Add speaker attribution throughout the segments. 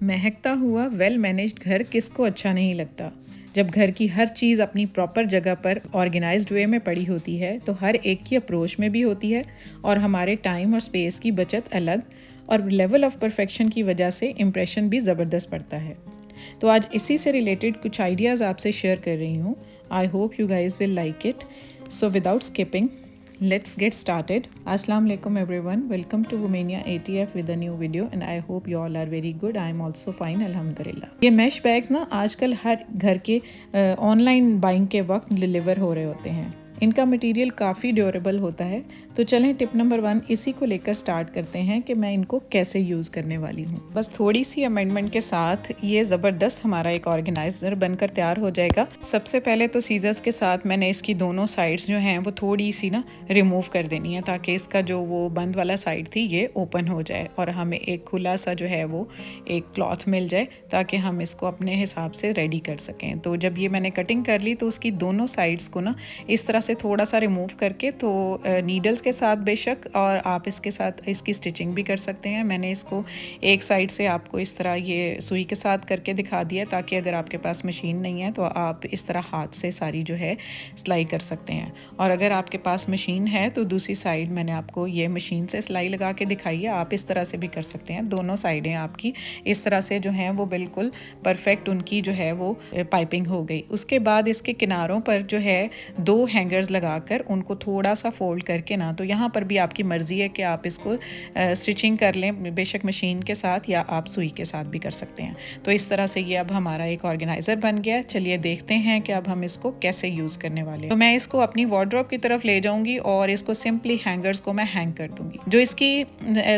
Speaker 1: महकता हुआ well managed घर किसको अच्छा नहीं लगता। जब घर की हर चीज़ अपनी प्रॉपर जगह पर ऑर्गेनाइज्ड वे में पड़ी होती है तो हर एक की अप्रोच में भी होती है और हमारे टाइम और स्पेस की बचत अलग और लेवल ऑफ परफेक्शन की वजह से इम्प्रेशन भी ज़बरदस्त पड़ता है। तो आज इसी से रिलेटेड कुछ आइडियाज़ आपसे शेयर कर रही हूँ। I hope you guys will like it. So without skipping let's get started. Assalamu alaikum everyone, welcome to Womania ATF with a new video and I hope you all are very good. I am also fine alhamdulillah. ये mash bags ना आजकल हर घर के online buying के वक्त deliver हो रहे होते हैं। इनका मटेरियल काफ़ी ड्यूरेबल होता है। तो चलें टिप नंबर 1 इसी को लेकर स्टार्ट करते हैं कि मैं इनको कैसे यूज़ करने वाली हूँ। बस थोड़ी सी अमेंडमेंट के साथ ये ज़बरदस्त हमारा एक ऑर्गेनाइजर बनकर तैयार हो जाएगा। सबसे पहले तो सीजर्स के साथ मैंने इसकी दोनों साइड्स जो हैं वो थोड़ी सी ना रिमूव कर देनी है ताकि इसका जो वो बंद वाला साइड थी ये ओपन हो जाए और हमें एक खुला सा जो है वो एक क्लॉथ मिल जाए ताकि हम इसको अपने हिसाब से रेडी कर सकें। तो जब ये मैंने कटिंग कर ली तो उसकी दोनों साइड्स को ना इस तरह से थोड़ा सा रिमूव करके तो नीडल्स के साथ बेशक और आप इसके साथ इसकी स्टिचिंग भी कर सकते हैं। मैंने इसको एक साइड से आपको इस तरह ये सुई के साथ करके दिखा दिया ताकि अगर आपके पास मशीन नहीं है तो आप इस तरह हाथ से सारी जो है सिलाई कर सकते हैं। और अगर आपके पास मशीन है तो दूसरी साइड मैंने आपको ये मशीन से सिलाई लगा के दिखाई है। आप इस तरह से भी कर सकते हैं। दोनों साइडें आपकी इस तरह से जो हैं वो बिल्कुल परफेक्ट उनकी जो है वो पाइपिंग हो गई। उसके बाद इसके किनारों पर जो है 2 हैंगर्स लगाकर उनको थोड़ा सा फोल्ड करके ना, तो यहाँ पर भी आपकी मर्ज़ी है कि आप इसको स्टिचिंग कर लें बेशक मशीन के साथ या आप सुई के साथ भी कर सकते हैं। तो इस तरह से ये अब हमारा एक ऑर्गेनाइज़र बन गया। चलिए देखते हैं कि अब हम इसको कैसे यूज़ करने वाले हैं। तो मैं इसको अपनी वार्डरोब की तरफ ले जाऊंगी और इसको सिंपली हैंगर्स को मैं हैंग कर दूंगी। जो इसकी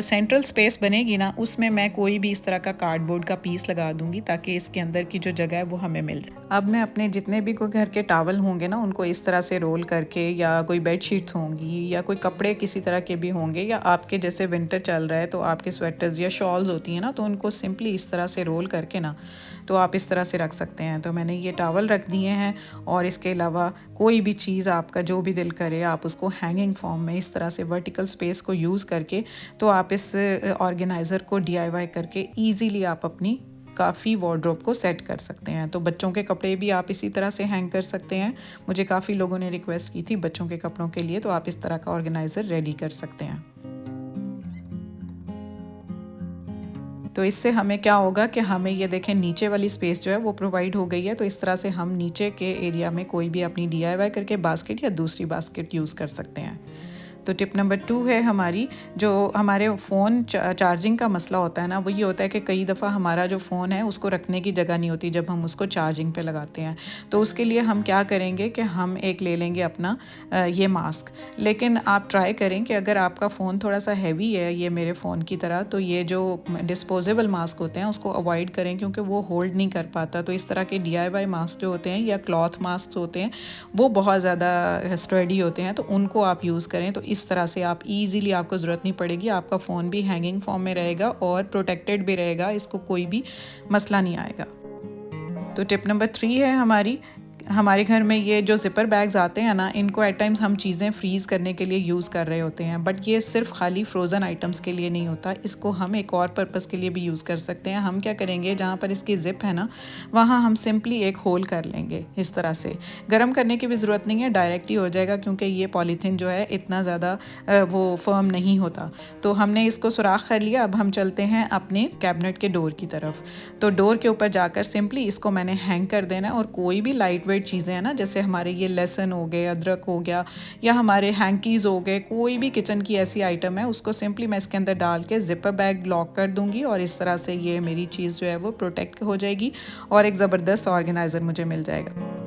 Speaker 1: सेंट्रल स्पेस बनेगी ना उसमें मैं कोई भी इस तरह का कार्डबोर्ड का पीस लगा दूंगी ताकि इसके अंदर की जो जगह है वो हमें मिल जाए। अब मैं अपने जितने भी कोई घर के टॉवल होंगे ना उनको इस तरह से रोल करके, या कोई बेडशीट्स होंगी या कोई कपड़े किसी तरह के भी होंगे, या आपके जैसे विंटर चल रहा है तो आपके स्वेटर्स या शॉल्स होती हैं ना, तो उनको सिंपली इस तरह से रोल करके ना तो आप इस तरह से रख सकते हैं। तो मैंने ये टॉवल रख दिए हैं और इसके अलावा कोई भी चीज़ आपका जो भी दिल करे आप उसको हैंगिंग फॉर्म में इस तरह से वर्टिकल स्पेस को यूज़ करके तो आप इस ऑर्गेनाइज़र को DIY करके ईजीली आप अपनी काफ़ी वार्डरोब को सेट कर सकते हैं। तो बच्चों के कपड़े भी आप इसी तरह से हैंग कर सकते हैं। मुझे काफ़ी लोगों ने रिक्वेस्ट की थी बच्चों के कपड़ों के लिए, तो आप इस तरह का ऑर्गेनाइज़र रेडी कर सकते हैं। तो इससे हमें क्या होगा कि हमें ये देखें नीचे वाली स्पेस जो है वो प्रोवाइड हो गई है। तो इस तरह से हम नीचे के एरिया में कोई भी अपनी DIY करके बास्केट या दूसरी बास्केट यूज़ कर सकते हैं। तो टिप नंबर 2 है हमारी, जो हमारे फ़ोन चार्जिंग का मसला होता है ना, वो ये होता है कि कई दफ़ा हमारा जो फ़ोन है उसको रखने की जगह नहीं होती जब हम उसको चार्जिंग पे लगाते हैं। तो उसके लिए हम क्या करेंगे कि हम एक ले लेंगे अपना ये मास्क। लेकिन आप ट्राई करें कि अगर आपका फ़ोन थोड़ा सा हैवी है ये मेरे फ़ोन की तरह, तो ये जो डिस्पोजेबल मास्क होते हैं उसको अवॉइड करें क्योंकि वो होल्ड नहीं कर पाता। तो इस तरह के DIY मास्क जो होते हैं या क्लॉथ मास्क होते हैं वो बहुत ज़्यादा स्टर्डी होते हैं, तो उनको आप यूज़ करें। तो इस तरह से आप इजीली, आपको ज़रूरत नहीं पड़ेगी, आपका फ़ोन भी हैंगिंग फॉर्म में रहेगा और प्रोटेक्टेड भी रहेगा, इसको कोई भी मसला नहीं आएगा। तो टिप नंबर 3 है हमारे घर में ये जो ज़िपर बैग्स आते हैं ना, इनको एट टाइम्स हम चीज़ें फ्रीज़ करने के लिए यूज़ कर रहे होते हैं, बट ये सिर्फ खाली फ्रोज़न आइटम्स के लिए नहीं होता, इसको हम एक और पर्पस के लिए भी यूज़ कर सकते हैं। हम क्या करेंगे, जहाँ पर इसकी ज़िप है ना वहाँ हम सिंपली एक होल कर लेंगे इस तरह से। गर्म करने की भी ज़रूरत नहीं है, डायरेक्ट ही हो जाएगा क्योंकि ये पॉलीथीन जो है इतना ज़्यादा वो फर्म नहीं होता। तो हमने इसको सुराख कर लिया। अब हम चलते हैं अपने कैबिनेट के डोर की तरफ। तो डोर के ऊपर जाकर सिंपली इसको मैंने हैंग कर देना है और कोई भी लाइट चीज़ें हैं ना, जैसे हमारे ये लहसुन हो गए, अदरक हो गया, या हमारे हैंकीज़ हो गए, कोई भी किचन की ऐसी आइटम है उसको सिंपली मैं इसके अंदर डाल के ज़िपर बैग लॉक कर दूंगी और इस तरह से ये मेरी चीज़ जो है वो प्रोटेक्ट हो जाएगी और एक ज़बरदस्त ऑर्गेनाइज़र मुझे मिल जाएगा।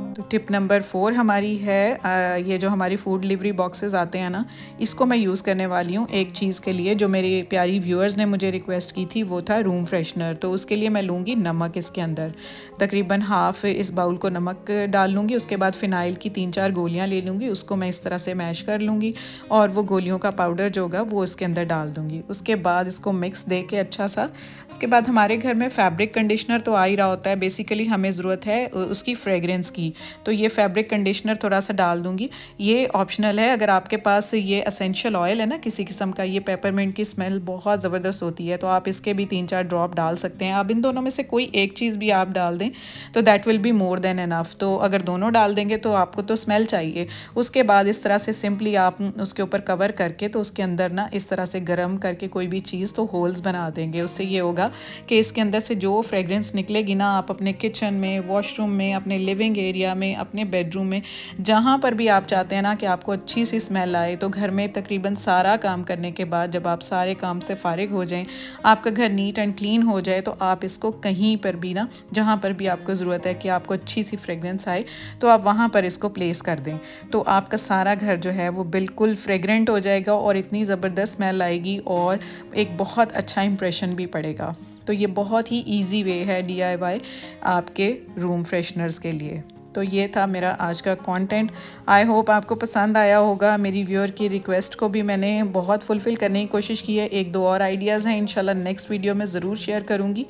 Speaker 1: तो टिप नंबर 4 हमारी है ये जो हमारी फूड डिलीवरी बॉक्सेस आते हैं ना, इसको मैं यूज़ करने वाली हूँ एक चीज़ के लिए जो मेरी प्यारी व्यूअर्स ने मुझे रिक्वेस्ट की थी, वो था रूम फ्रेशनर। तो उसके लिए मैं लूँगी नमक। इसके अंदर तकरीबन हाफ इस बाउल को नमक डाल लूँगी। उसके बाद फ़िनाइल की 3-4 गोलियाँ ले लूँगी, उसको मैं इस तरह से मैश कर लूँगी और वो गोलियों का पाउडर जो होगा वो इसके अंदर डाल दूँगी। उसके बाद इसको मिक्स दे के अच्छा सा, उसके बाद हमारे घर में फैब्रिक कंडीशनर तो आ ही रहा होता है, बेसिकली हमें ज़रूरत है उसकी फ्रेगरेंस की। तो ये फैब्रिक कंडीशनर थोड़ा सा डाल दूँगी। ये ऑप्शनल है, अगर आपके पास ये एसेंशियल ऑयल है ना किसी किस्म का, ये पेपरमिंट की स्मेल बहुत ज़बरदस्त होती है, तो आप इसके भी 3-4 ड्रॉप डाल सकते हैं। आप इन दोनों में से कोई एक चीज़ भी आप डाल दें तो that will be more than enough. तो अगर दोनों डाल देंगे तो आपको तो स्मेल चाहिए। उसके बाद इस तरह से सिंपली आप उसके ऊपर कवर करके तो उसके अंदर ना इस तरह से गर्म करके कोई भी चीज़ तो होल्स बना देंगे। उससे ये होगा कि इसके अंदर से जो फ्रेगरेंस निकलेगी ना, आप अपने किचन में, वॉशरूम में, अपने लिविंग एरिया में, अपने बेडरूम में, जहाँ पर भी आप चाहते हैं ना कि आपको अच्छी सी स्मेल आए, तो घर में तकरीबन सारा काम करने के बाद जब आप सारे काम से फारिग हो जाएं, आपका घर नीट एंड क्लीन हो जाए, तो आप इसको कहीं पर भी ना, जहाँ पर भी आपको ज़रूरत है कि आपको अच्छी सी फ्रेगरेंस आए, तो आप वहाँ पर इसको प्लेस कर दें। तो आपका सारा घर जो है वो बिल्कुल फ्रेगरेंट हो जाएगा और इतनी ज़बरदस्त स्मेल आएगी और एक बहुत अच्छा इंप्रेशन भी पड़ेगा। तो ये बहुत ही इजी वे है DIY आपके रूम फ्रेशनर्स के लिए। तो ये था मेरा आज का कंटेंट। आई होप आपको पसंद आया होगा। मेरी व्यूअर की रिक्वेस्ट को भी मैंने बहुत फुलफ़िल करने की कोशिश की है। 1-2 और आइडियाज़ हैं, इंशाल्लाह नेक्स्ट वीडियो में ज़रूर शेयर करूँगी।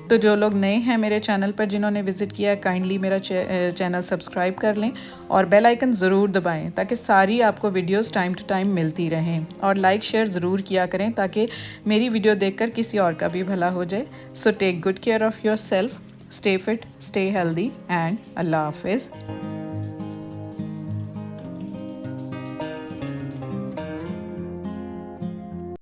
Speaker 1: तो जो लोग नए हैं मेरे चैनल पर, जिन्होंने विज़िट किया है, काइंडली मेरा चैनल सब्सक्राइब कर लें और बेल आइकन ज़रूर दबाएं ताकि सारी आपको वीडियोज़ टाइम टू टाइम मिलती रहें। और लाइक शेयर ज़रूर किया करें ताकि मेरी वीडियो देखकर किसी और का भी भला हो जाए। So take good care of yourself, stay fit, stay healthy, and Allah Hafiz.